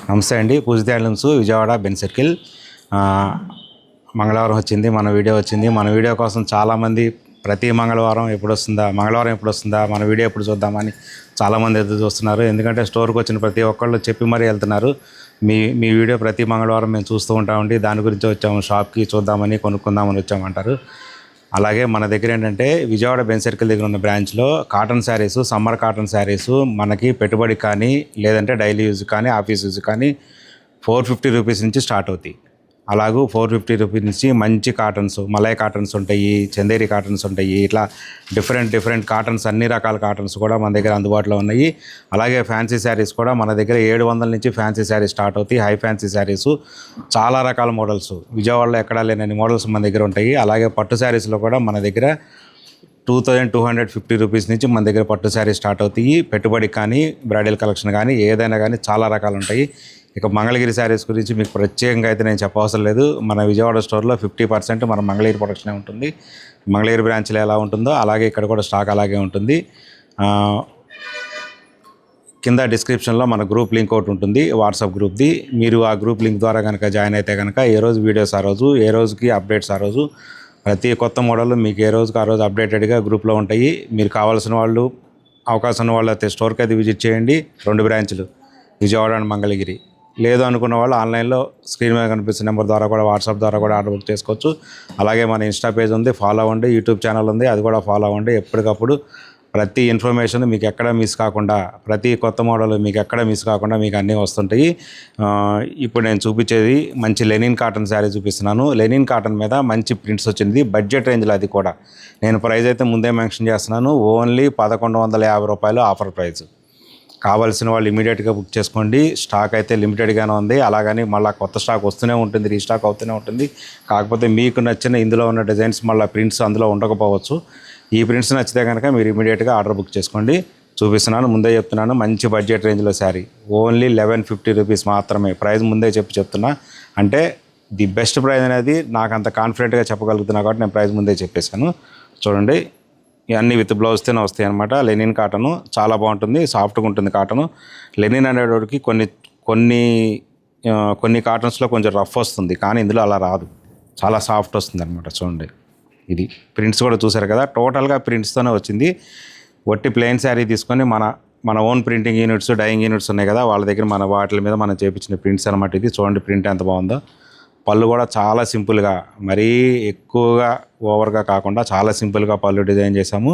నమస్తే అండి. పూజిత handlooms Vijayawada Ben circle. మంగళవారం వచ్చింది, మన వీడియో వచ్చింది. మన వీడియో కోసం చాలామంది ప్రతి మంగళవారం ఎప్పుడు వస్తుందా మన వీడియో ఎప్పుడు చూద్దామని చాలామంది ఎదురు చూస్తున్నారు. ఎందుకంటే స్టోర్కి వచ్చిన ప్రతి ఒక్కళ్ళు చెప్పి మరీ వెళ్తున్నారు, మీ వీడియో ప్రతి మంగళవారం మేము చూస్తూ ఉంటామండి, దాని గురించి వచ్చాము, షాప్కి చూద్దామని కొనుక్కుందామని వచ్చామంటారు. అలాగే మన దగ్గర ఏంటంటే విజయవాడ బెన్ సర్కిల్ దగ్గర ఉన్న బ్రాంచ్లో cotton saris, summer cotton saris మనకి పెట్టుబడి కానీ లేదంటే డైలీ యూజ్ కానీ ఆఫీస్ యూజ్ కానీ 450 రూపీస్ నుంచి స్టార్ట్ అవుతాయి. అలాగూ 450 రూపీస్ నుంచి మంచి కాటన్స్, మలై కాటన్స్ ఉంటాయి, చందేరి కాటన్స్ ఉంటాయి. ఇట్లా డిఫరెంట్ కాటన్స్, అన్ని రకాల కాటన్స్ కూడా మన దగ్గర అందుబాటులో ఉన్నాయి. అలాగే ఫ్యాన్సీ శారీస్ కూడా మన దగ్గర 700 నుంచి ఫ్యాన్సీ శారీస్ స్టార్ట్ అవుతాయి. హై ఫ్యాన్సీ శారీస్ చాలా రకాల మోడల్స్, విజయవాడలో ఎక్కడా లేనన్ని మోడల్స్ మన దగ్గర ఉంటాయి. అలాగే పట్టు శారీస్లో కూడా మన దగ్గర 2250 రూపీస్ నుంచి మన దగ్గర పట్టు శారీ స్టార్ట్ అవుతాయి. పెట్టుబడికి కానీ బ్రైడల్ కలెక్షన్ కానీ ఏదైనా కానీ చాలా రకాలు ఉంటాయి. ఇక మంగళగిరి శారీస్ గురించి మీకు ప్రత్యేకంగా అయితే నేను చెప్పవసరం లేదు. మన విజయవాడ స్టోర్లో 50% మన మంగళగిరి ప్రొడక్షనే ఉంటుంది. మంగళగిరి బ్రాంచ్లో ఎలా ఉంటుందో అలాగే ఇక్కడ కూడా స్టాక్ అలాగే ఉంటుంది. కింద డిస్క్రిప్షన్లో మన గ్రూప్ లింక్ ఒకటి ఉంటుంది, వాట్సాప్ గ్రూప్ది. మీరు ఆ గ్రూప్ లింక్ ద్వారా కనుక జాయిన్ అయితే కనుక ఏ రోజు వీడియోస్ ఆ రోజు, ఏ రోజుకి అప్డేట్స్ ఆ రోజు, ప్రతి కొత్త మోడల్ మీకు ఏ రోజుకి ఆ రోజు అప్డేటెడ్గా గ్రూప్లో ఉంటాయి. మీరు కావాల్సిన వాళ్ళు, అవకాశం ఉన్న వాళ్ళు అయితే స్టోర్కి అయితే విజిట్ చేయండి. 2 బ్రాంచ్లు, విజయవాడ అండ్ మంగళగిరి. లేదు అనుకున్న వాళ్ళు ఆన్లైన్లో స్క్రీన్ మీద కనిపిస్తున్న నెంబర్ ద్వారా కూడా, వాట్సాప్ ద్వారా కూడా ఆర్డర్ బుక్ చేసుకోవచ్చు. అలాగే మన ఇన్స్టా పేజ్ ఉంది, ఫాలో అవ్వండి. యూట్యూబ్ ఛానల్ ఉంది, అది కూడా ఫాలో అవ్వండి. ఎప్పటికప్పుడు ప్రతి ఇన్ఫర్మేషన్ మీకు ఎక్కడ మిస్ కాకుండా, ప్రతి కొత్త మోడల్ మీకు ఎక్కడ మిస్ కాకుండా మీకు అన్నీ వస్తుంటాయి. ఇప్పుడు నేను చూపించేది మంచి లెనిన్ కాటన్ శారీ చూపిస్తున్నాను. లెనిన్ కాటన్ మీద మంచి ప్రింట్స్ వచ్చింది, బడ్జెట్ రేంజ్లో. అది కూడా నేను ప్రైస్ అయితే ముందే మెన్షన్ చేస్తున్నాను, ఓన్లీ 1150 రూపాయలు ఆఫర్ ప్రైస్. కావాల్సిన వాళ్ళు ఇమీడియట్గా బుక్ చేసుకోండి. స్టాక్ అయితే లిమిటెడ్గానే ఉంది. అలాగని మళ్ళీ కొత్త స్టాక్ వస్తూనే ఉంటుంది, రీస్టాక్ అవుతూనే ఉంటుంది. కాకపోతే మీకు నచ్చిన ఇందులో ఉన్న డిజైన్స్ మళ్ళీ ప్రింట్స్ అందులో ఉండకపోవచ్చు. ఈ ప్రింట్స్ నచ్చితే కనుక మీరు ఇమీడియట్గా ఆర్డర్ బుక్ చేసుకోండి. చూపిస్తున్నాను, ముందే చెప్తున్నాను, మంచి బడ్జెట్ రేంజ్లో శారీ, ఓన్లీ 1150 రూపీస్ మాత్రమే. ప్రైస్ ముందే చెప్తున్నా, అంటే ది బెస్ట్ ప్రైస్ అనేది నాకు అంత కాన్ఫిడెంట్గా చెప్పగలుగుతున్నా కాబట్టి నేను ప్రైస్ ముందే చెప్పేశాను. చూడండి, ఇవన్నీ విత్ బ్లౌజ్తోనే వస్తాయి అనమాట. లెనిన్ కాటను చాలా బాగుంటుంది, సాఫ్ట్గా ఉంటుంది కాటను. లెనిన్ అనేటోడికి కొన్ని కాటన్స్లో కొంచెం రఫ్ వస్తుంది, కానీ ఇందులో అలా రాదు, చాలా సాఫ్ట్ వస్తుంది అనమాట. చూడండి, ఇది ప్రింట్స్ కూడా చూసారు కదా, టోటల్గా ప్రింట్స్తోనే వచ్చింది. ఒట్టి ప్లెయిన్ శారీ తీసుకొని మన own printing units, dyeing units ఉన్నాయి కదా, వాళ్ళ దగ్గర వాటి మీద మనం చేయించిన ప్రింట్స్ అనమాట. ఇది చూడండి, ప్రింట్ ఎంత బాగుందో. పళ్ళు కూడా చాలా సింపుల్గా, మరీ ఎక్కువగా ఓవర్గా కాకుండా చాలా సింపుల్గా పళ్ళు డిజైన్ చేసాము.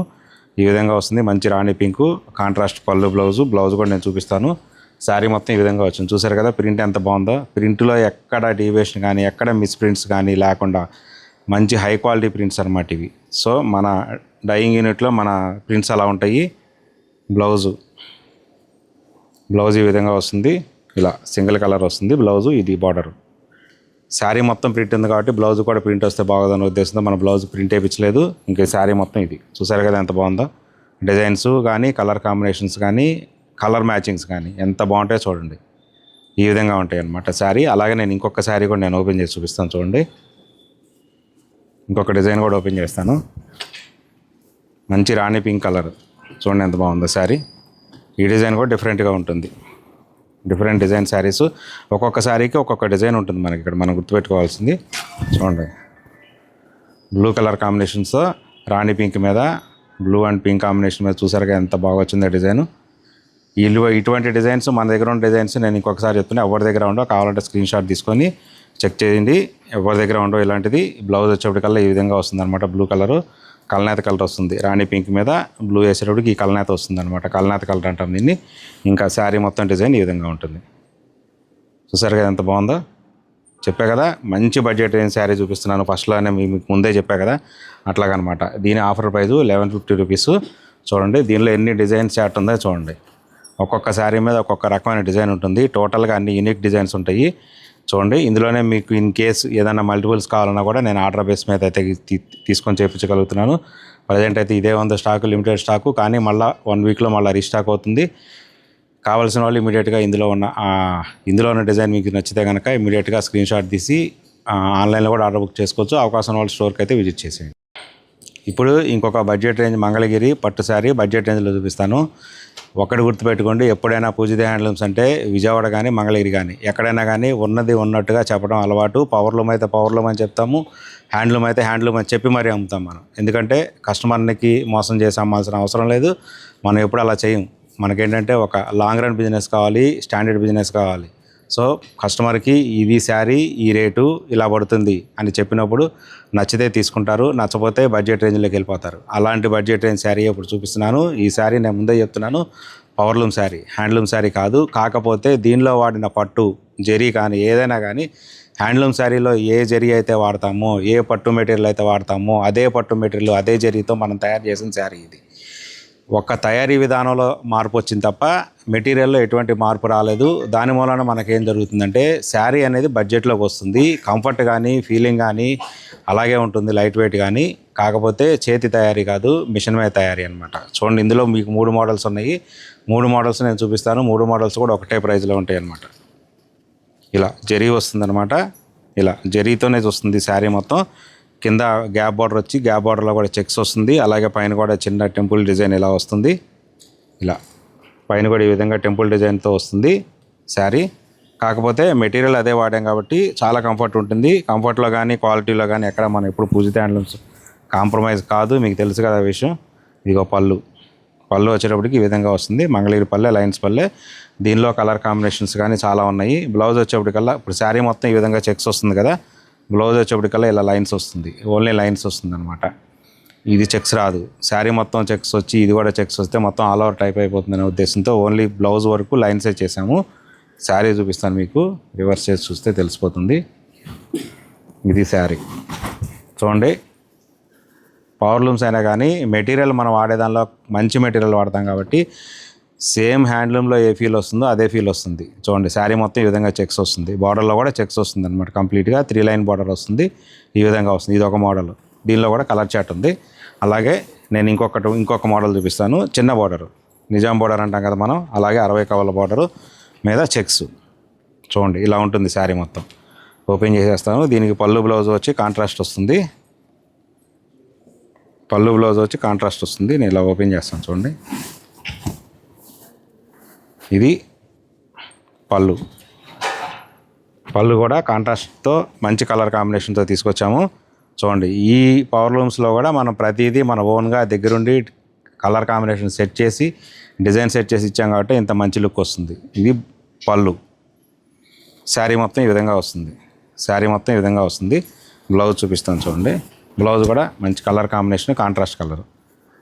ఈ విధంగా వస్తుంది, మంచి రాణి పింకు కాంట్రాస్ట్ పళ్ళు, బ్లౌజ్ కూడా నేను చూపిస్తాను. శారీ మొత్తం ఈ విధంగా వచ్చింది. చూసారు కదా ప్రింట్ ఎంత బాగుందో. ప్రింట్లో ఎక్కడ డీవియేషన్ కానీ, ఎక్కడ మిస్ ప్రింట్స్ కానీ లేకుండా మంచి హై క్వాలిటీ ప్రింట్స్ అనమాట ఇవి. సో మన డైయింగ్ యూనిట్లో మన ప్రింట్స్ అలా ఉంటాయి. బ్లౌజ్ ఈ విధంగా వస్తుంది, ఇలా సింగిల్ కలర్ వస్తుంది బ్లౌజు. ఇది బార్డర్. శారీ మొత్తం ప్రింట్ ఉంది కాబట్టి బ్లౌజ్ కూడా ప్రింట్ వస్తే బాగుందనే ఉద్దేశంతో మన బ్లౌజ్ ప్రింట్ వేయించలేదు. ఇంకా శారీ మొత్తం ఇది చూసారు కదా ఎంత బాగుందో. డిజైన్స్ కానీ, కలర్ కాంబినేషన్స్ కానీ, కలర్ మ్యాచింగ్స్ కానీ ఎంత బాగుంటాయో చూడండి. ఈ విధంగా ఉంటాయి అన్నమాట శారీ. అలాగే నేను ఇంకొక శారీ కూడా నేను ఓపెన్ చేసి చూపిస్తాను. చూడండి, ఇంకొక డిజైన్ కూడా ఓపెన్ చేస్తాను. మంచి రాణి పింక్ కలర్, చూడండి ఎంత బాగుందో శారీ. ఈ డిజైన్ కూడా డిఫరెంట్గా ఉంటుంది. డిఫరెంట్ డిజైన్ శారీస్, ఒక్కొక్క శారీకి ఒక్కొక్క డిజైన్ ఉంటుంది మనకి. ఇక్కడ మనం గుర్తుపెట్టుకోవాల్సింది చూడండి, బ్లూ కలర్ కాంబినేషన్స్తో రాణి పింక్ మీద, బ్లూ అండ్ పింక్ కాంబినేషన్ మీద చూసారుగా ఎంత బాగా వచ్చిందో డిజైను. ఇటువంటి డిజైన్స్ మన దగ్గర ఉన్న డిజైన్స్ నేను ఇంకొకసారి చెప్తున్నా, ఎవరి దగ్గర ఉండో కావాలంటే స్క్రీన్ షాట్ తీసుకొని చెక్ చేయండి. ఎవరి దగ్గర ఉండో ఇలాంటిది. బ్లౌజ్ వచ్చేప్పటికల్లా ఈ విధంగా వస్తుంది అనమాట. బ్లూ కలరు, కల్నేత కలర్ వస్తుంది. రాణి పింక్ మీద బ్లూ వేసేటప్పటికి ఈ కల్నేత వస్తుంది అనమాట. కల్నేత కలర్ అంటాం దీన్ని. ఇంకా శారీ మొత్తం డిజైన్ ఈ విధంగా ఉంటుంది. చూసారు కదా ఎంత బాగుందో. చెప్పా కదా మంచి బడ్జెట్ రేంజ్ శారీ చూపిస్తున్నాను, ఫస్ట్లోనే మీకు ముందే చెప్పా కదా, అట్లాగనమాట. దీని ఆఫర్ ప్రైస్ 1150 రూపీస్. చూడండి, దీనిలో ఎన్ని డిజైన్స్ చార్ట్ ఉందో చూడండి. ఒక్కొక్క శారీ మీద ఒక్కొక్క రకమైన డిజైన్ ఉంటుంది. టోటల్గా అన్ని యూనిక్ డిజైన్స్ ఉంటాయి. చూడండి, ఇందులోనే మీకు ఇన్ కేస్ ఏదైనా మల్టిపుల్స్ కావాలన్నా కూడా నేను ఆర్డర్ బేస్ మీద అయితే తీసుకొని చేయించగలుగుతున్నాను. ప్రజెంట్ అయితే ఇదే ఉంది స్టాకు, లిమిటెడ్ స్టాకు, కానీ మళ్ళీ 1 వీక్లో మళ్ళీ రీస్టాక్ అవుతుంది. కావాల్సిన వాళ్ళు ఇమీడియట్గా ఇందులో ఉన్న డిజైన్ మీకు నచ్చితే కనుక ఇమీడియట్గా స్క్రీన్ షాట్ తీసి ఆన్లైన్లో కూడా ఆర్డర్ బుక్ చేసుకోవచ్చు. అవకాశం వాళ్ళు స్టోర్కి అయితే విజిట్ చేసేయండి. ఇప్పుడు ఇంకొక బడ్జెట్ రేంజ్ మంగళగిరి పట్టు శారీ బడ్జెట్ రేంజ్లో చూపిస్తాను. ఒకటి గుర్తుపెట్టుకోండి, ఎప్పుడైనా పూజిత హ్యాండ్లూమ్స్ అంటే విజయవాడ కానీ మంగళగిరి కానీ ఎక్కడైనా కానీ ఉన్నది ఉన్నట్టుగా చెప్పడం అలవాటు. పవర్లూమ్ అయితే పవర్లూమ్ అని చెప్తాము, హ్యాండ్లూమ్ అయితే హ్యాండ్లూమ్ అని చెప్పి మరీ అమ్ముతాం మనం. ఎందుకంటే కస్టమర్కి మోసం చేసి అమ్మాల్సిన అవసరం లేదు. మనం ఎప్పుడు అలా చేయం. మనకేంటంటే ఒక లాంగ్ రన్ బిజినెస్ కావాలి, స్టాండర్డ్ బిజినెస్ కావాలి. సో కస్టమర్కి ఇది శారీ ఈ రేటు ఇలా పడుతుంది అని చెప్పినప్పుడు నచ్చితే తీసుకుంటారు, నచ్చపోతే బడ్జెట్ రేంజ్లోకి వెళ్ళిపోతారు. అలాంటి బడ్జెట్ రేంజ్ శారీ ఇప్పుడు చూపిస్తున్నాను. ఈ శారీ నేను ముందే చెప్తున్నాను, పవర్లూమ్ శారీ, హ్యాండ్లూమ్ శారీ కాదు. కాకపోతే దీనిలో వాడిన పట్టు జరీ కానీ ఏదైనా కానీ హ్యాండ్లూమ్ శారీలో ఏ జరీ అయితే వాడతామో, ఏ పట్టు మెటీరియల్ అయితే వాడతామో అదే పట్టు మెటీరియల్ అదే జరీతో మనం తయారు చేసిన శారీ ఇది. ఒక్క తయారీ విధానంలో మార్పు వచ్చింది తప్ప మెటీరియల్లో ఎటువంటి మార్పు రాలేదు. దాని మూలన మనకేం జరుగుతుందంటే శారీ అనేది బడ్జెట్లోకి వస్తుంది. కంఫర్ట్ కానీ ఫీలింగ్ కానీ అలాగే ఉంటుంది, లైట్ వెయిట్ కానీ. కాకపోతే చేతి తయారీ కాదు, మిషన్ మీద తయారీ అనమాట. చూడండి, ఇందులో మీకు 3 మోడల్స్ ఉన్నాయి. 3 మోడల్స్ నేను చూపిస్తాను. 3 మోడల్స్ కూడా ఒకటే ప్రైస్లో ఉంటాయి అన్నమాట. ఇలా జరీ వస్తుందన్నమాట. ఇలా జరీతోనే వస్తుంది శారీ మొత్తం. కింద గ్యాప్ బార్డర్ వచ్చి గ్యాప్ బార్డర్లో కూడా చెక్స్ వస్తుంది. అలాగే పైన కూడా చిన్న టెంపుల్ డిజైన్ ఇలా వస్తుంది. ఇలా పైన కూడా ఈ విధంగా టెంపుల్ డిజైన్తో వస్తుంది శారీ. కాకపోతే మెటీరియల్ అదే వాడాం కాబట్టి చాలా కంఫర్ట్ ఉంటుంది. కంఫర్ట్లో కానీ క్వాలిటీలో కానీ ఎక్కడ మనం ఎప్పుడు పూజిత హ్యాండ్లూమ్స్ కాంప్రమైజ్ కాదు, మీకు తెలుసు కదా విషయం. ఇదిగో పళ్ళు వచ్చేటప్పటికి ఈ విధంగా వస్తుంది. మంగళగిరి పల్లె, లైన్స్ పల్లె. దీనిలో కలర్ కాంబినేషన్స్ కానీ చాలా ఉన్నాయి. బ్లౌజ్ వచ్చేప్పటికల్లా ఇప్పుడు శారీ మొత్తం ఈ విధంగా చెక్స్ వస్తుంది కదా, బ్లౌజ్ వచ్చేప్పటికల్లా ఇలా లైన్స్ వస్తుంది, ఓన్లీ లైన్స్ వస్తుంది అనమాట. ఇది చెక్స్ రాదు. శారీ మొత్తం చెక్స్ వచ్చి ఇది కూడా చెక్స్ వస్తే మొత్తం ఆల్ ఓవర్ టైప్ అయిపోతుందనే ఉద్దేశంతో ఓన్లీ బ్లౌజ్ వరకు లైన్సే చేసాము. శారీ చూపిస్తాను మీకు, రివర్స్ చేసి చూస్తే తెలిసిపోతుంది. ఇది శారీ చూడండి. పవర్లూమ్స్ అయినా కానీ మెటీరియల్ మనం వాడేదానిలో మంచి మెటీరియల్ వాడతాం కాబట్టి సేమ్ హ్యాండ్లూమ్లో ఏ ఫీల్ వస్తుందో అదే ఫీల్ వస్తుంది. చూడండి, శారీ మొత్తం ఈ విధంగా చెక్స్ వస్తుంది. బార్డర్లో కూడా చెక్స్ వస్తుంది అనమాట. కంప్లీట్గా 3 లైన్ బార్డర్ వస్తుంది. ఈ విధంగా వస్తుంది. ఇది ఒక మోడల్. దీనిలో కూడా కలర్ చాట్ ఉంది. అలాగే నేను ఇంకొక మోడల్ చూపిస్తాను. చిన్న బార్డరు, నిజాం బార్డర్ అంటాం కదా మనం, అలాగే 60 కవల బార్డరు మీద చెక్స్. చూడండి, ఇలా ఉంటుంది శారీ మొత్తం. ఓపెన్ చేసేస్తాను. దీనికి పళ్ళు బ్లౌజ్ వచ్చి కాంట్రాస్ట్ వస్తుంది. నేను ఇలా ఓపెన్ చేస్తాను. చూడండి, ఇది పళ్ళు కూడా కాంట్రాస్ట్తో మంచి కలర్ కాంబినేషన్తో తీసుకొచ్చాము. చూడండి, ఈ పవర్లూమ్స్లో కూడా మనం ప్రతిదీ మన ఓన్గా దగ్గరుండి కలర్ కాంబినేషన్ సెట్ చేసి డిజైన్ సెట్ చేసి ఇచ్చాం కాబట్టి ఇంత మంచి లుక్ వస్తుంది. ఇది పళ్ళు. శారీ మొత్తం ఈ విధంగా వస్తుంది. బ్లౌజ్ చూపిస్తాను చూడండి. బ్లౌజ్ కూడా మంచి colour combination, contrast colour.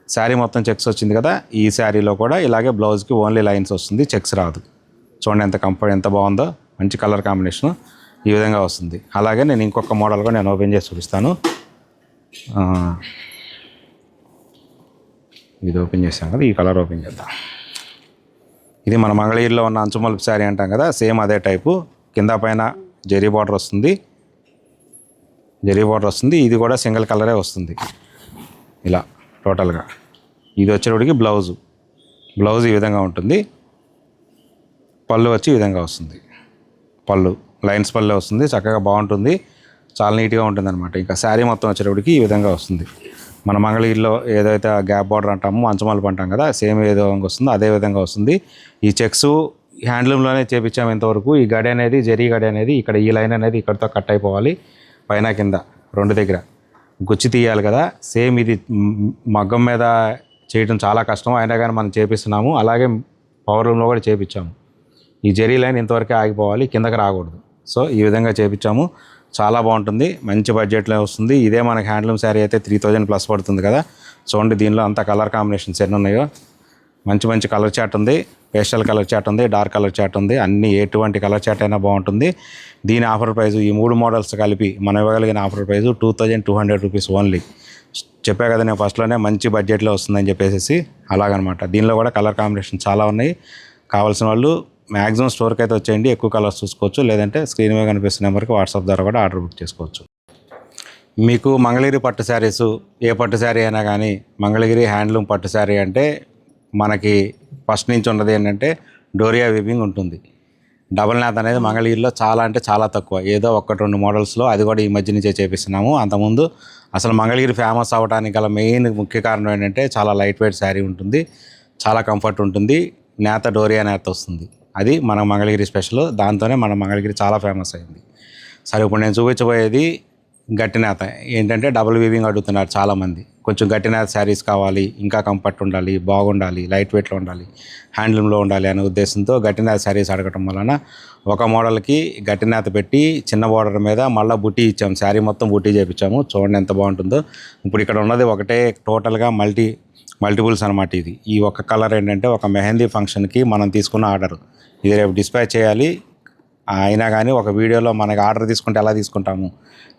Sari మొత్తం చెక్స్ వచ్చింది కదా, ఈ శారీలో కూడా ఇలాగే బ్లౌజ్కి ఓన్లీ లైన్స్ వస్తుంది, చెక్స్ రాదు. చూడండి ఎంత బాగుందో, మంచి కలర్ కాంబినేషన్ ఈ విధంగా వస్తుంది. అలాగే నేను ఇంకొక మోడల్ కూడా నేను ఓపెన్ చేసి చూపిస్తాను. ఇది ఓపెన్ చేసాం కదా, ఈ కలర్ ఓపెన్ చేద్దాం. ఇది మన మంగళగిరిలో ఉన్న అంచుమలుపు శారీ అంటాం కదా, సేమ్ అదే టైపు. కింద పైన జరీ బార్డర్ వస్తుంది. ఇది కూడా సింగిల్ కలరే వస్తుంది. ఇలా టోటల్గా ఇది వచ్చేటప్పటికి బ్లౌజ్ ఈ విధంగా ఉంటుంది. పళ్ళు వచ్చి ఈ విధంగా వస్తుంది. లైన్స్ పళ్ళు వస్తుంది. చక్కగా బాగుంటుంది, చాలా నీట్గా ఉంటుంది అనమాట. ఇంకా శారీ మొత్తం వచ్చేటప్పటికి ఈ విధంగా వస్తుంది. మన మంగళగిరిలో ఏదైతే గ్యాప్ బార్డర్ అంటామో, అంచుమలుపు అంటాం కదా, సేమ్ ఏదో వస్తుందో అదే విధంగా వస్తుంది. ఈ చెక్స్ హ్యాండ్లూమ్లోనే చేపించాము ఇంతవరకు. ఈ గడి అనేది, జరీ గడి అనేది ఇక్కడ ఈ లైన్ అనేది ఇక్కడితో కట్ అయిపోవాలి. పైన కింద 2 దగ్గర గుచ్చి తీయాలి కదా. సేమ్ ఇది మగ్గం మీద చేయడం చాలా కష్టం, అయినా కానీ మనం చేపిస్తున్నాము. అలాగే పవర్ రూమ్లో కూడా చేపించాము. ఈ జరీ లైన్ ఇంతవరకే ఆగిపోవాలి, కిందకి రాకూడదు. సో ఈ విధంగా చేపించాము. చాలా బాగుంటుంది, మంచి బడ్జెట్లో వస్తుంది. ఇదే మనకి హ్యాండ్లూమ్ శారీ అయితే 3000+ పడుతుంది కదా. చూడండి, దీనిలో అంత కలర్ కాంబినేషన్స్ ఎన్ని ఉన్నాయో. మంచి కలర్ చాట్ ఉంది, పేస్టల్ కలర్ చాట్ ఉంది, డార్క్ కలర్ చాట్ ఉంది. అన్ని ఎటువంటి కలర్ చాట్ అయినా బాగుంటుంది. దీని ఆఫర్ ప్రైస్ ఈ 3 మోడల్స్ కలిపి మనం ఇవ్వగలిగిన ఆఫర్ ప్రైస్ 2200 రూపీస్ ఓన్లీ. చెప్పా కదా నేను ఫస్ట్లోనే, మంచి బడ్జెట్లో వస్తుందని చెప్పేసి. అలాగనమాట. దీనిలో కూడా కలర్ కాంబినేషన్ చాలా ఉన్నాయి. కావాల్సిన వాళ్ళు మ్యాక్సిమం స్టోర్కి అయితే వచ్చేయండి, ఎక్కువ కలర్స్ చూసుకోవచ్చు. లేదంటే స్క్రీన్ మీద కనిపిస్తున్న నెంబర్కి వాట్సాప్ ద్వారా కూడా ఆర్డర్ బుక్ చేసుకోవచ్చు. మీకు మంగళగిరి పట్టు శారీస్, ఏ పట్టు శారీ అయినా కానీ మంగళగిరి హ్యాండ్లూమ్ పట్టు శారీ అంటే మనకి ఫస్ట్ నుంచి ఉన్నది ఏంటంటే డోరియా వీవింగ్ ఉంటుంది. డబల్ నేత అనేది మంగళగిరిలో చాలా అంటే చాలా తక్కువ, ఏదో 1-2 మోడల్స్లో, అది కూడా ఈ మధ్య నుంచే చేపిస్తున్నాము. అంతకుముందు అసలు మంగళగిరి ఫేమస్ అవ్వడానికి గల మెయిన్ ముఖ్య కారణం ఏంటంటే చాలా లైట్ వెయిట్ శారీ ఉంటుంది, చాలా కంఫర్ట్ ఉంటుంది, నేత డోరియా నేత వస్తుంది. అది మన మంగళగిరి స్పెషల్. దాంతోనే మన మంగళగిరి చాలా ఫేమస్ అయింది. సరే, ఇప్పుడు నేను చూపించబోయేది గట్టి నేత. ఏంటంటే డబుల్ వీవింగ్ అడుగుతున్నారు చాలామంది. కొంచెం గట్టి నేత శారీస్ కావాలి, ఇంకా కంఫర్ట్ ఉండాలి, బాగుండాలి, లైట్ వెయిట్లో ఉండాలి, హ్యాండ్లూమ్లో ఉండాలి అనే ఉద్దేశంతో గట్టి నేత శారీస్ అడగటం వలన ఒక మోడల్కి గట్టి నేత పెట్టి చిన్న బార్డర్ మీద మళ్ళీ బుట్టి ఇచ్చాము. శారీ మొత్తం బుట్టి చేయించాము. చూడండి ఎంత బాగుంటుందో. ఇప్పుడు ఇక్కడ ఉన్నది ఒకటే టోటల్గా మల్టిపుల్స్ అనమాట. ఇది ఈ ఒక్క కలర్ ఏంటంటే ఒక మెహందీ ఫంక్షన్కి మనం తీసుకున్న ఆర్డర్. ఇది రేపు డిస్పాచ్ చేయాలి. అయినా కానీ ఒక వీడియోలో మనకి ఆర్డర్ తీసుకుంటే ఎలా తీసుకుంటాము,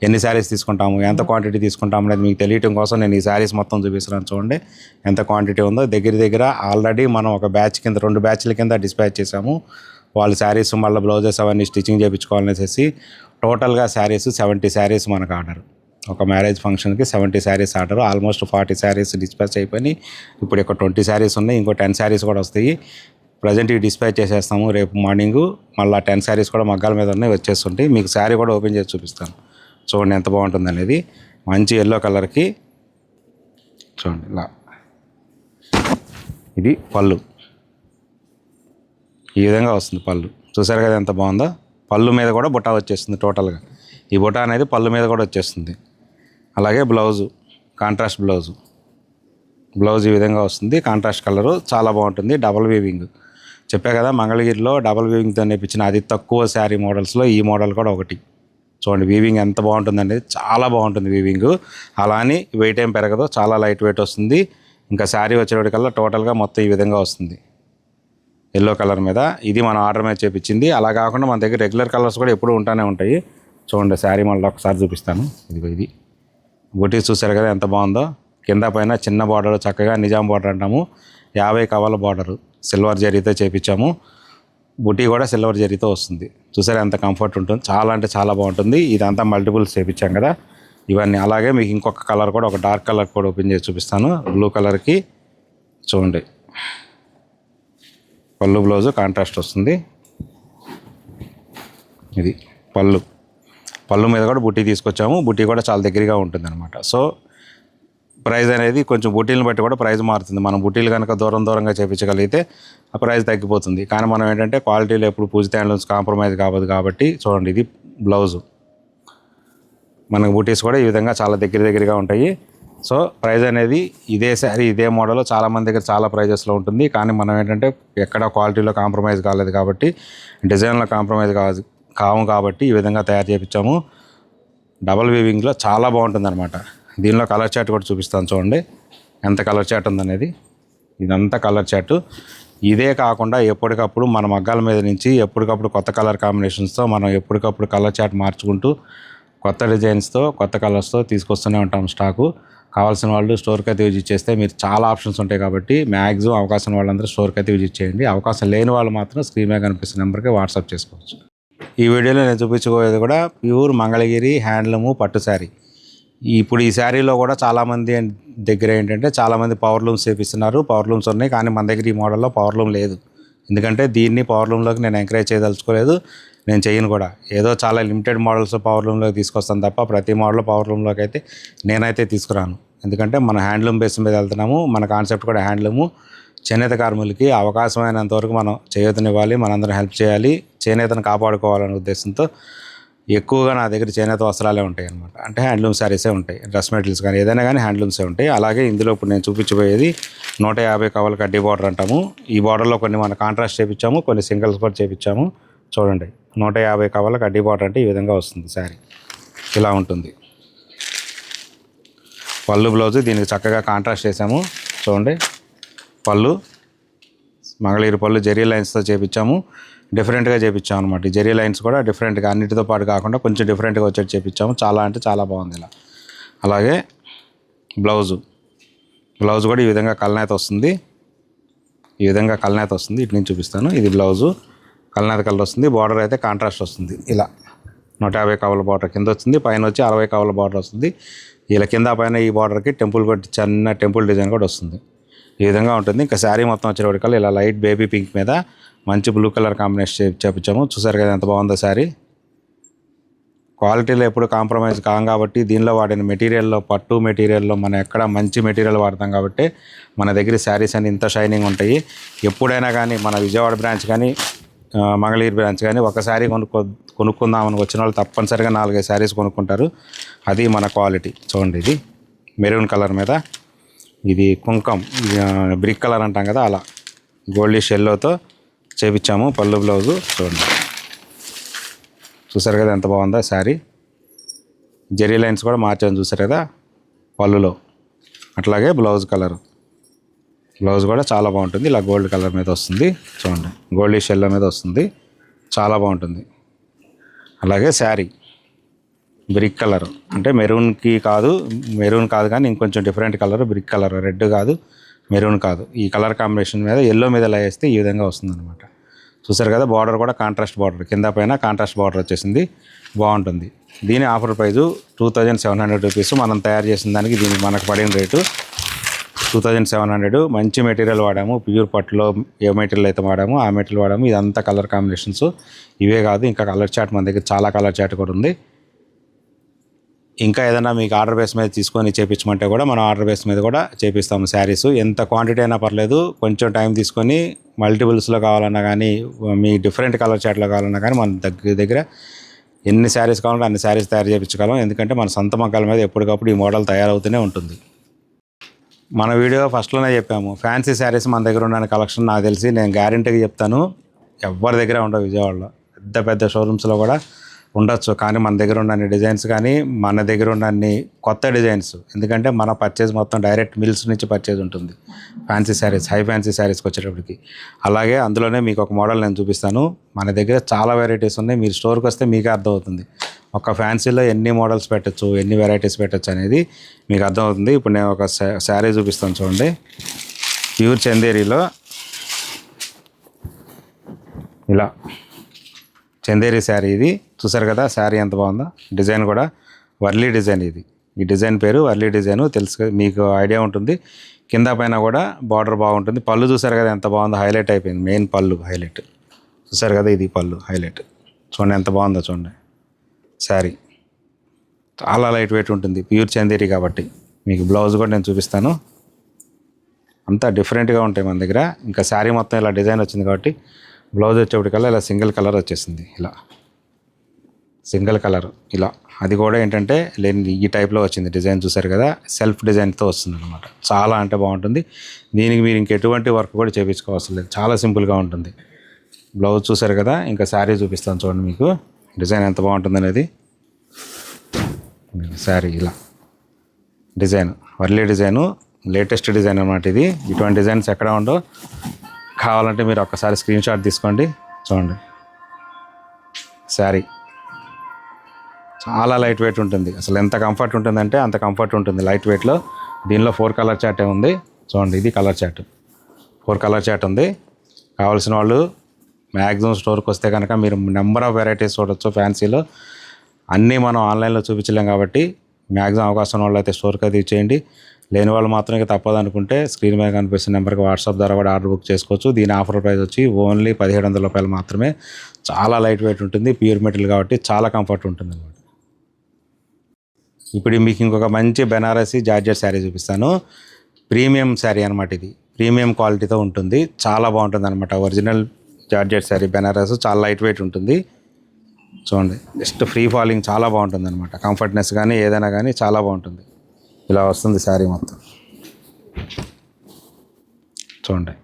ఎన్ని శారీస్ తీసుకుంటాము, ఎంత క్వాంటిటీ తీసుకుంటాము అనేది మీకు తెలియటం కోసం నేను ఈ శారీస్ మొత్తం చూపిస్తున్నాను. చూడండి ఎంత క్వాంటిటీ ఉందో. దగ్గర ఆల్రెడీ మనం ఒక బ్యాచ్ కింద 2 బ్యాచ్ల కింద డిస్పాచ్ చేసాము. వాళ్ళు శారీస్ మళ్ళీ బ్లౌజెస్ అవన్నీ స్టిచ్చింగ్ చేయించుకోవాలనేసి టోటల్గా శారీస్ 70 శారీస్ మనకు ఆర్డర్. ఒక మ్యారేజ్ ఫంక్షన్కి 70 saris order. Almost 40 saris dispatch అయిపోయి ఇప్పుడు ఒక 20 శారీస్ ఉన్నాయి. ఇంకో 10 శారీస్ కూడా వస్తాయి. ప్రజెంట్ ఇవి డిస్పాచ్ చేసేస్తాము. రేపు మార్నింగు మళ్ళీ 10 శారీస్ కూడా మగ్గాల మీద ఉన్నాయి, వచ్చేస్తుంటాయి. మీకు శారీ కూడా ఓపెన్ చేసి చూపిస్తాను. చూడండి ఎంత బాగుంటుంది అనేది. మంచి ఎల్లో కలర్కి చూడండి ఇలా. ఇది పళ్ళు, ఈ విధంగా వస్తుంది పళ్ళు. చూసారు కదా ఎంత బాగుందో. పళ్ళు మీద కూడా బుట్ట వచ్చేస్తుంది టోటల్గా. ఈ బుట్ట అనేది పళ్ళు మీద కూడా వచ్చేస్తుంది. అలాగే బ్లౌజు, కాంట్రాస్ట్ బ్లౌజ్ ఈ విధంగా వస్తుంది. కాంట్రాస్ట్ కలరు చాలా బాగుంటుంది. డబల్ వీవింగ్ చెప్పా కదా, మంగళగిరిలో డబల్ వీవింగ్తో నేర్పించిన అతి తక్కువ శారీ మోడల్స్లో ఈ మోడల్ కూడా ఒకటి. చూడండి వీవింగ్ ఎంత బాగుంటుంది అనేది. చాలా బాగుంటుంది వీవింగ్. అలా అని వెయిట్ ఏం పెరగదు, చాలా లైట్ వెయిట్ వస్తుంది. ఇంకా శారీ వచ్చేటికల్లా టోటల్గా మొత్తం ఈ విధంగా వస్తుంది ఎల్లో కలర్ మీద. ఇది మనం ఆర్డర్ మీద చేపించింది. అలా కాకుండా మన దగ్గర రెగ్యులర్ కలర్స్ కూడా ఎప్పుడూ ఉంటానే ఉంటాయి. చూడండి శారీ మళ్ళీ ఒకసారి చూపిస్తాను. ఇది బుటీస్ చూసారు కదా ఎంత బాగుందో. కింద పైన చిన్న బార్డర్, చక్కగా నిజాం బార్డర్ అంటాము. 50 కవల బార్డరు సిల్వర్ జరీతో చేపించాము. బుటీ కూడా సిల్వర్ జరీతో వస్తుంది. చూసారా ఎంత కంఫర్ట్ ఉంటుంది. చాలా అంటే చాలా బాగుంటుంది. ఇదంతా మల్టిపుల్స్ చేపించాం కదా ఇవన్నీ. అలాగే మీకు ఇంకొక కలర్ కూడా, ఒక డార్క్ కలర్ కూడా ఓపెన్ చేసి చూపిస్తాను. బ్లూ కలర్కి చూడండి పళ్ళు, బ్లౌజు కాంట్రాస్ట్ వస్తుంది. ఇది పళ్ళు మీద కూడా బుట్టి తీసుకొచ్చాము. బుట్టి కూడా చాలా దగ్గరగా ఉంటుంది అనమాట. సో ప్రైస్ అనేది కొంచెం బుట్టీలను బట్టి కూడా ప్రైస్ మారుతుంది. మనం బుట్టీలు కనుక దూరంగా చేయించగలిగితే ఆ ప్రైస్ తగ్గిపోతుంది. కానీ మనం ఏంటంటే క్వాలిటీలో ఎప్పుడు పూజిత హ్యాండ్లూమ్స్ కాంప్రమైజ్ కావద్దు కాబట్టి చూడండి ఇది బ్లౌజు. మనకు బుటీస్ కూడా ఈ విధంగా చాలా దగ్గరగా ఉంటాయి. సో ప్రైస్ అనేది ఇదే శారీ ఇదే మోడల్ చాలామంది దగ్గర చాలా ప్రైజెస్లో ఉంటుంది. కానీ మనం ఏంటంటే ఎక్కడ క్వాలిటీలో కాంప్రమైజ్ కాలేదు కాబట్టి, డిజైన్లో కాంప్రమైజ్ కావు కాబట్టి ఈ విధంగా తయారు చేయించాము. డబల్ వీవింగ్లో చాలా బాగుంటుంది అనమాట. దీనిలో కలర్ చార్ట్ కూడా చూపిస్తాను. చూడండి ఎంత కలర్ చార్ట్ ఉందనేది. ఇదంతా కలర్ చార్టు. ఇదే కాకుండా ఎప్పటికప్పుడు మన మగ్గాల మీద నుంచి ఎప్పటికప్పుడు కొత్త కలర్ కాంబినేషన్స్తో మనం ఎప్పటికప్పుడు కలర్ చార్ట్ మార్చుకుంటూ కొత్త డిజైన్స్తో కొత్త కలర్స్తో తీసుకొస్తూనే ఉంటాం స్టాకు. కావాల్సిన వాళ్ళు స్టోర్కి అయితే విజిట్ చేస్తే మీరు చాలా ఆప్షన్స్ ఉంటాయి కాబట్టి మ్యాక్సిమం అవకాశం వాళ్ళందరూ స్టోర్కి అయితే విజిట్ చేయండి. అవకాశం లేని వాళ్ళు మాత్రం స్క్రీన్ మీద కనిపిస్తున్న నెంబర్కి వాట్సాప్ చేసుకోవచ్చు. ఈ వీడియోలో నేను చూపించుకోయేది కూడా ప్యూర్ మంగళగిరి హ్యాండ్లూము పట్టు శారీ. ఇప్పుడు ఈ శారీలో కూడా చాలామంది దగ్గర ఏంటంటే చాలామంది పవర్ లూమ్స్ చేపిస్తున్నారు. పవర్ లూమ్స్ ఉన్నాయి కానీ మన దగ్గర ఈ మోడల్లో పవర్ లూమ్ లేదు. ఎందుకంటే దీన్ని పవర్ లూమ్లోకి నేను ఎంకరేజ్ చేయదలుచుకోలేదు, నేను చేయను కూడా. ఏదో చాలా లిమిటెడ్ మోడల్స్ పవర్ లూమ్లోకి తీసుకొస్తాను తప్ప ప్రతి మోడల్ పవర్ లూమ్లోకి అయితే నేనైతే తీసుకురాను. ఎందుకంటే మన హ్యాండ్లూమ్ బేస్ మీద వెళ్తున్నాము. మన కాన్సెప్ట్ కూడా హ్యాండ్లూము. చేనేత కార్మికులకి అవకాశమైనంత వరకు మనం చేయూతనివ్వాలి, మనందరం హెల్ప్ చేయాలి, చేనేతను కాపాడుకోవాలనే ఉద్దేశంతో ఎక్కువగా నా దగ్గర చేనేత వస్త్రాలే ఉంటాయి అనమాట. అంటే హ్యాండ్లూమ్ శారీసే ఉంటాయి. డ్రెస్ మెటీరియల్స్ కానీ ఏదైనా కానీ హ్యాండ్లూమ్సే ఉంటాయి. అలాగే ఇందులో ఇప్పుడు నేను చూపించబోయేది 150 కవల కడ్డీ బార్డర్ అంటాము. ఈ బార్డర్లో కొన్ని మన కాంట్రాస్ట్ చేయించాము, కొన్ని సింగిల్స్ కూడా చేయించాము. చూడండి 150 కవల కడ్డీ బార్డర్ అంటే ఈ విధంగా వస్తుంది శారీ. ఇలా ఉంటుంది. పళ్ళు బ్లౌజు దీనికి చక్కగా కాంట్రాస్ట్ చేసాము. చూడండి పళ్ళు మంగళగిరి పళ్ళు జెరీ లైన్స్తో చేయించాము. డిఫరెంట్గా చేయించాము అనమాట. ఈ జెరీ లైన్స్ కూడా డిఫరెంట్గా అన్నిటితో పాటు కాకుండా కొంచెం డిఫరెంట్గా వచ్చేది చేయించాము. చాలా అంటే చాలా బాగుంది ఇలా. అలాగే బ్లౌజు కూడా ఈ విధంగా కల్నేత వస్తుంది. ఈ విధంగా కల్నేత వస్తుంది. ఇటు నుంచి చూపిస్తాను. ఇది బ్లౌజు కల్నేత కలర్ వస్తుంది. బార్డర్ అయితే కాంట్రాస్ట్ వస్తుంది. ఇలా 150 కవల బార్డర్ కింద వచ్చింది, పైన వచ్చి 60 కవల బార్డర్ వస్తుంది. ఇలా కింద పైన ఈ బార్డర్కి టెంపుల్ కొట్టి చిన్న టెంపుల్ డిజైన్ కూడా వస్తుంది. ఈ విధంగా ఉంటుంది. ఇంకా శారీ మొత్తం వచ్చేవాడికల్లా ఇలా లైట్ బేబీ పింక్ మీద మంచి బ్లూ కలర్ కాంబినేషన్ చేపించాము. చూసారు కదా ఎంత బాగుందో శారీ. క్వాలిటీలో ఎప్పుడు కాంప్రమైజ్ కాం కాబట్టి దీనిలో వాడిన మెటీరియల్లో, పట్టు మెటీరియల్లో మనం ఎక్కడ మంచి మెటీరియల్ వాడతాం కాబట్టి మన దగ్గర శారీస్ అని ఇంత షైనింగ్ ఉంటాయి. ఎప్పుడైనా కానీ మన విజయవాడ బ్రాంచ్ కానీ మంగళగిరి బ్రాంచ్ కానీ ఒక శారీ కొనుక్కుందామని వచ్చిన వాళ్ళు తప్పనిసరిగా 4-5 శారీస్ కొనుక్కుంటారు. అది మన క్వాలిటీ. చూడండి, ఇది మెరూన్ కలర్ మీద ఇది కుంకం బ్రిక్ కలర్ అంటాం కదా, అలా గోల్డిష్ ఎల్లోతో చేపించాము పళ్ళు బ్లౌజు. చూడండి, చూసారు కదా ఎంత బాగుందో శారీ. జెరీ లైన్స్ కూడా మార్చాము చూసారు కదా పళ్ళులో. అట్లాగే బ్లౌజ్ కలర్, బ్లౌజ్ కూడా చాలా బాగుంటుంది. ఇలా గోల్డ్ కలర్ మీద వస్తుంది. చూడండి, గోల్డిష్ ఎల్లో మీద వస్తుంది, చాలా బాగుంటుంది. అలాగే శారీ బ్రిక్ కలర్, అంటే మెరూన్ కాదు కానీ ఇంకొంచెం different colour, brick colour, red కాదు, మెరూన్ కాదు. ఈ కలర్ కాంబినేషన్ మీద ఎల్లో మీద వేస్తే ఈ విధంగా వస్తుంది అనమాట. చూసారు కదా, బార్డర్ కూడా కాంట్రాస్ట్ బార్డర్, కింద పైన కాంట్రాస్ట్ బార్డర్ వచ్చేసింది, బాగుంటుంది. దీని ఆఫర్ ప్రైజు 2700 రూపీస్. మనం తయారు చేసిన దానికి దీనికి మనకు పడిన రేటు 2700. మంచి మెటీరియల్ వాడాము, ప్యూర్ పట్టులో ఏ మెటీరియల్ అయితే వాడామో ఆ మెటీరియల్ వాడాము. ఇదంతా కలర్ కాంబినేషన్స్. ఇవే కాదు, ఇంకా కలర్ చార్ట్ మన దగ్గర చాలా కలర్ చార్ట్ కూడా ఉంది. ఇంకా ఏదైనా మీకు ఆర్డర్ బేస్ మీద తీసుకొని చేపించమంటే కూడా మనం ఆర్డర్ బేస్ మీద కూడా చేపిస్తాము శారీస్. ఎంత క్వాంటిటీ అయినా పర్లేదు, కొంచెం టైం తీసుకొని మల్టిపుల్స్లో కావాలన్నా కానీ, మీ డిఫరెంట్ కలర్ చార్ట్లో కావాలన్నా కానీ మన దగ్గర ఎన్ని శారీస్ కావాలంటే అన్ని శారీస్ తయారు చేయించగలం. ఎందుకంటే మన సొంత మగ్గాల మీద ఎప్పటికప్పుడు ఈ మోడల్ తయారవుతూనే ఉంటుంది. మన వీడియో ఫస్ట్లోనే చెప్పాము, ఫ్యాన్సీ శారీస్ మన దగ్గర ఉన్న కలెక్షన్ నాకు తెలిసి నేను గ్యారెంటీగా చెప్తాను ఎవరి దగ్గర ఉండవు. విజయవాడలో పెద్ద పెద్ద షోరూమ్స్లో కూడా ఉండొచ్చు, కానీ మన దగ్గర ఉన్న డిజైన్స్ కానీ మన దగ్గర ఉన్న కొత్త డిజైన్స్, ఎందుకంటే మన పర్చేజ్ మొత్తం డైరెక్ట్ మిల్స్ నుంచి పర్చేజ్ ఉంటుంది ఫ్యాన్సీ శారీస్, హై ఫ్యాన్సీ శారీస్కి వచ్చేటప్పటికి. అలాగే అందులోనే మీకు ఒక మోడల్ నేను చూపిస్తాను. మన దగ్గర చాలా వెరైటీస్ ఉన్నాయి, మీరు స్టోర్కి వస్తే మీకే అర్థమవుతుంది ఒక ఫ్యాన్సీలో ఎన్ని మోడల్స్ పెట్టచ్చు, ఎన్ని వెరైటీస్ పెట్టచ్చు అనేది మీకు అర్థమవుతుంది. ఇప్పుడు నేను ఒక శారీ చూపిస్తాను చూడండి. ప్యూర్ చందేరీలో ఇలా చందేరి శారీ ఇది. చూసారు కదా శారీ ఎంత బాగుందో. డిజైన్ కూడా వర్లీ డిజైన్. ఈ డిజైన్ పేరు వర్లీ డిజైన్, తెలుసు మీకు ఐడియా ఉంటుంది. కింద పైన కూడా బార్డర్ బాగుంటుంది. పళ్ళు చూసారు కదా ఎంత బాగుందో, హైలైట్ అయిపోయింది. మెయిన్ పళ్ళు హైలైట్ చూసారు కదా, ఇది పళ్ళు హైలైట్. చూడండి ఎంత బాగుందో చూడండి. శారీ చాలా లైట్ వెయిట్ ఉంటుంది, ప్యూర్ చందేరి కాబట్టి. మీకు బ్లౌజ్ కూడా నేను చూపిస్తాను. అంతా డిఫరెంట్గా ఉంటాయి మన దగ్గర. ఇంకా శారీ మొత్తం ఇలా డిజైన్ వచ్చింది కాబట్టి బ్లౌజ్ వచ్చేప్పటికల్లా ఇలా సింగిల్ కలర్ వచ్చేసింది. ఇలా సింగిల్ కలర్ ఇలా, అది కూడా ఏంటంటే ఈ టైప్లో వచ్చింది డిజైన్. చూసారు కదా, సెల్ఫ్ డిజైన్తో వస్తుంది అనమాట. చాలా అంటే బాగుంటుంది. దీనికి మీరు ఇంకెటువంటి వర్క్ కూడా చేయించుకోవాల్సిన లేదు, చాలా సింపుల్గా ఉంటుంది. బ్లౌజ్ చూసారు కదా, ఇంకా శారీ చూపిస్తాను చూడండి మీకు డిజైన్ ఎంత బాగుంటుంది అనేది. శారీ ఇలా design Warli design, latest design అన్నమాట ఇది. ఇటువంటి డిజైన్స్ ఎక్కడ ఉండో, కావాలంటే మీరు ఒక్కసారి స్క్రీన్ షాట్ తీసుకోండి. చూడండి శారీ చాలా లైట్ వెయిట్ ఉంటుంది. అసలు ఎంత కంఫర్ట్ ఉంటుందంటే అంత కంఫర్ట్ ఉంటుంది లైట్ వెయిట్లో. దీనిలో 4 కలర్ చార్టే ఉంది చూడండి. ఇది కలర్ చార్ట్, 4 కలర్ చార్ట్ ఉంది. కావాల్సిన వాళ్ళు మ్యాక్సిమం స్టోర్కి వస్తే కనుక మీరు నెంబర్ ఆఫ్ వెరైటీస్ చూడొచ్చు. ఫ్యాన్సీలో అన్నీ మనం ఆన్లైన్లో చూపించలేం కాబట్టి మ్యాక్సిమం అవకాశం వాళ్ళు అయితే స్టోర్కి అది చేయండి. లేని వాళ్ళు మాత్రం ఇక తప్పదు అనుకుంటే స్క్రీన్ మీద కనిపిస్తున్న నెంబర్కి వాట్సాప్ ద్వారా కూడా ఆర్డర్ బుక్ చేసుకోవచ్చు. దీని ఆఫర్ ప్రైస్ వచ్చి ఓన్లీ 1700 రూపాయలు మాత్రమే. చాలా లైట్ వెయిట్ ఉంటుంది, ప్యూర్ మెటీరియల్ కాబట్టి చాలా కంఫర్ట్ ఉంటుంది అన్నమాట. ఇప్పుడు మీకు ఇంకొక మంచి బెనారసీ జార్జెట్ శారీ చూపిస్తాను. ప్రీమియం శారీ అనమాట. ఇది ప్రీమియం క్వాలిటీతో ఉంటుంది, చాలా బాగుంటుంది అనమాట. ఒరిజినల్ జార్జెట్ శారీ బెనారస్, చాలా లైట్ వెయిట్ ఉంటుంది. చూడండి జస్ట్ ఫ్రీ ఫాలింగ్, చాలా బాగుంటుంది అనమాట. కంఫర్ట్నెస్ కానీ ఏదైనా కానీ చాలా బాగుంటుంది. ఇలా వస్తుంది శారీ మొత్తం. చూడండి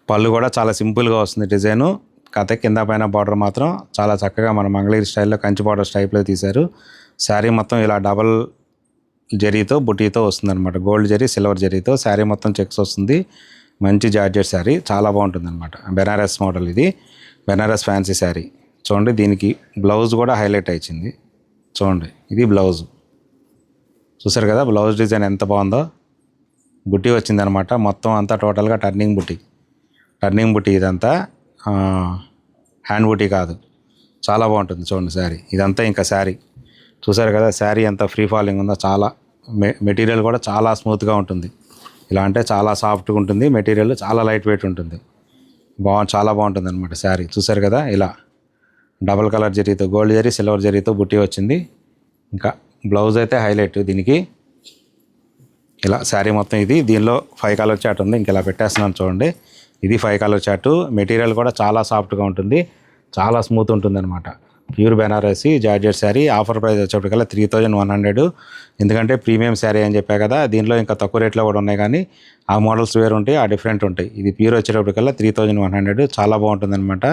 పళ్ళు కూడా చాలా సింపుల్గా వస్తుంది డిజైను. కాకపోతే కింద పైన బార్డర్ మాత్రం చాలా చక్కగా మన మంగళగిరి స్టైల్లో కంచి బార్డర్ టైప్లో తీశారు. శారీ మొత్తం ఇలా డబల్ జరీతో బుటీతో వస్తుంది అనమాట. గోల్డ్ జరీ, సిల్వర్ జరీతో శారీ మొత్తం చెక్స్ వస్తుంది. మంచి జార్జెట్ శారీ, చాలా బాగుంటుంది అనమాట. బెనారస్ మోడల్ ఇది, బెనారస్ ఫ్యాన్సీ శారీ. చూడండి దీనికి బ్లౌజ్ కూడా హైలైట్ అయిచింది. చూడండి ఇది బ్లౌజ్ చూసారు కదా, బ్లౌజ్ డిజైన్ ఎంత బాగుందో. బుట్టి వచ్చిందనమాట మొత్తం అంతా టోటల్గా టర్నింగ్ బుట్టి ఇదంతా హ్యాండ్ బుట్టి కాదు. చాలా బాగుంటుంది చూడండి శారీ. ఇదంతా ఇంకా శారీ చూసారు కదా, శారీ ఎంత ఫ్రీ ఫాలింగ్ ఉందో. చాలా మెటీరియల్ కూడా చాలా స్మూత్గా ఉంటుంది. ఇలా అంటే చాలా సాఫ్ట్గా ఉంటుంది మెటీరియల్, చాలా లైట్ వెయిట్ ఉంటుంది. చాలా బాగుంటుంది అనమాట శారీ. చూసారు కదా, ఇలా డబల్ కలర్ జరీతో, గోల్డ్ జరీ సిల్వర్ జరీతో బుట్టి వచ్చింది. ఇంకా బ్లౌజ్ అయితే హైలైట్ దీనికి. ఇలా శారీ మొత్తం ఇది. దీనిలో 5 కలర్ చార్ట్ ఉంది. ఇంక ఇలా పెట్టేస్తున్నాను చూడండి. ఇది 5 కలర్ చార్టు. మెటీరియల్ కూడా చాలా సాఫ్ట్గా ఉంటుంది, చాలా స్మూత్ ఉంటుంది అనమాట. Pure Banarasi georgette sari. Offer price వచ్చేప్పటికల్లా 3100. ఎందుకంటే ప్రీమియం శారీ అని చెప్పా కదా, దీనిలో ఇంకా తక్కువ రేట్లో కూడా ఉన్నాయి, కానీ ఆ మోడల్స్ వేరు ఉంటాయి, ఆ డిఫరెంట్ ఉంటాయి. ఇది ప్యూర్ వచ్చేటప్పటికల్లా 3100. చాలా బాగుంటుంది అనమాట.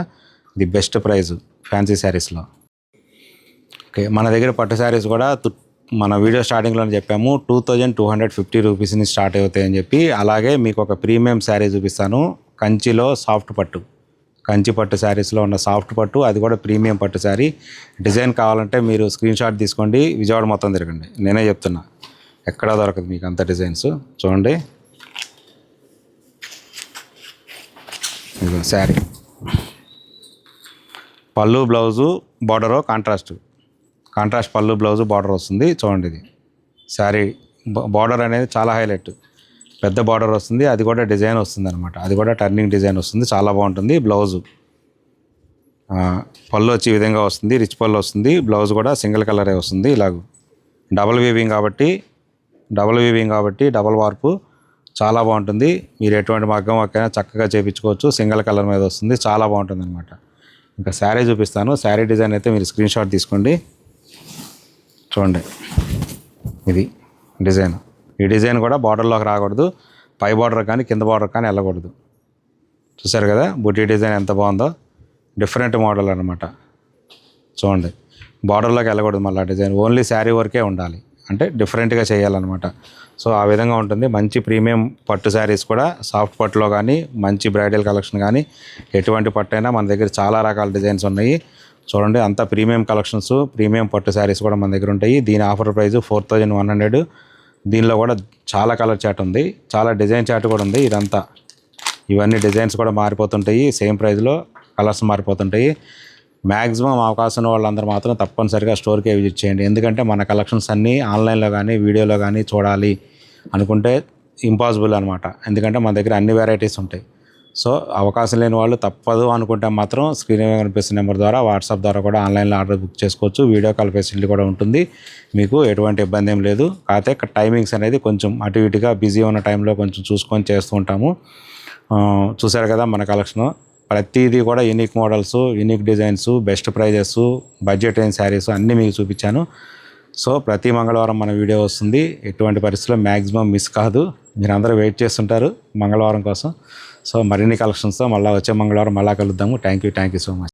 ఇది బెస్ట్ ప్రైస్ ఫ్యాన్సీ శారీస్లో. ఓకే, మన దగ్గర పట్టు శారీస్ కూడా మన వీడియో స్టార్టింగ్లో చెప్పాము 2250 రూపీస్ నుంచి స్టార్ట్ అవుతాయని చెప్పి. అలాగే మీకు ఒక ప్రీమియం శారీ చూపిస్తాను, కంచిలో సాఫ్ట్ పట్టు. కంచి పట్టు శారీస్లో ఉన్న సాఫ్ట్ పట్టు, అది కూడా ప్రీమియం పట్టు శారీ. డిజైన్ కావాలంటే మీరు స్క్రీన్ షాట్ తీసుకోండి, విజయవాడ మొత్తం తిరగండి, నేనే చెప్తున్నా, ఎక్కడా దొరకదు మీకు అంత డిజైన్స్. చూడండి, ఇది శారీ. పళ్ళు బ్లౌజు బార్డరు కాంట్రాస్ట్ పళ్ళు బ్లౌజు బార్డర్ వస్తుంది. చూడండి, ఇది శారీ బార్డర్ అనేది చాలా హైలైట్, పెద్ద బార్డర్ వస్తుంది. అది కూడా డిజైన్ వస్తుంది అనమాట, అది కూడా టర్నింగ్ డిజైన్ వస్తుంది, చాలా బాగుంటుంది. బ్లౌజు పళ్ళు వచ్చి ఈ విధంగా వస్తుంది, రిచ్ పళ్ళు వస్తుంది. బ్లౌజ్ కూడా సింగిల్ కలరే వస్తుంది. ఇలాగ డబల్ వీవింగ్ కాబట్టి డబల్ వార్పు, చాలా బాగుంటుంది. మీరు ఎటువంటి మగ్గం వర్కైనా చక్కగా చేయించుకోవచ్చు. సింగిల్ కలర్ మీద వస్తుంది, చాలా బాగుంటుంది అనమాట. ఇంకా శారీ చూపిస్తాను. శారీ డిజైన్ అయితే మీరు స్క్రీన్ షాట్ తీసుకోండి. చూడండి, ఇది డిజైన్. ఈ డిజైన్ కూడా బార్డర్లోకి రాకూడదు, పై బార్డర్ కానీ కింద బార్డర్ కానీ వెళ్ళకూడదు. చూసారు కదా బుటీ డిజైన్ ఎంత బాగుందో, డిఫరెంట్ మోడల్ అనమాట. చూడండి, బార్డర్లోకి వెళ్ళకూడదు మళ్ళీ డిజైన్, ఓన్లీ శారీ వరకే ఉండాలి, అంటే డిఫరెంట్గా చేయాలన్నమాట. సో ఆ విధంగా ఉంటుంది. మంచి ప్రీమియం పట్టు శారీస్ కూడా సాఫ్ట్ పట్టులో కానీ, మంచి బ్రైడల్ కలెక్షన్ కానీ, ఎటువంటి పట్టు అయినా మన దగ్గర చాలా రకాల డిజైన్స్ ఉన్నాయి. చూడండి, అంతా ప్రీమియం కలెక్షన్స్, ప్రీమియం పట్టు శారీస్ కూడా మన దగ్గర ఉంటాయి. దీని ఆఫర్ ప్రైస్ 4100. దీనిలో కూడా చాలా కలర్ చార్ట్ ఉంది, చాలా డిజైన్ చార్ట్ కూడా ఉంది. ఇవన్నీ డిజైన్స్ కూడా మారిపోతుంటాయి, సేమ్ ప్రైస్లో కలర్స్ మారిపోతుంటాయి. మ్యాక్సిమం అవకాశం ఉన్న వాళ్ళందరూ మాత్రం తప్పనిసరిగా స్టోర్కే విజిట్ చేయండి. ఎందుకంటే మన కలెక్షన్స్ అన్నీ ఆన్లైన్లో కానీ వీడియోలో కానీ చూడాలి అనుకుంటే ఇంపాసిబుల్ అనమాట. ఎందుకంటే మన దగ్గర అన్ని వెరైటీస్ ఉంటాయి. సో అవకాశం లేని వాళ్ళు తప్పదు అనుకుంటే మాత్రం స్క్రీన్ మీద కనిపిస్తున్న నెంబర్ ద్వారా, వాట్సాప్ ద్వారా కూడా ఆన్లైన్లో ఆర్డర్ బుక్ చేసుకోవచ్చు. వీడియో కాల్ ఫెసిలిటీ కూడా ఉంటుంది, మీకు ఎటువంటి ఇబ్బంది ఏం లేదు. కాకపోతే టైమింగ్స్ అనేది కొంచెం అటు ఇటుగా బిజీ ఉన్న టైంలో కొంచెం చూసుకొని చేస్తూ ఉంటాము. చూసారు కదా మన కలెక్షను, ప్రతిదీ కూడా unique models, unique designs, best prices, budget range saris అన్నీ మీకు చూపించాను. సో ప్రతి మంగళవారం మన వీడియో వస్తుంది, ఎటువంటి పరిస్థితుల్లో మ్యాక్సిమం మిస్ కాదు. మీరందరూ వెయిట్ చేస్తుంటారు మంగళవారం కోసం. సో మరిన్ని కలెక్షన్స్తో మళ్ళీ వచ్చే మంగళవారం మళ్ళీ కలుద్దాము. Thank you so much.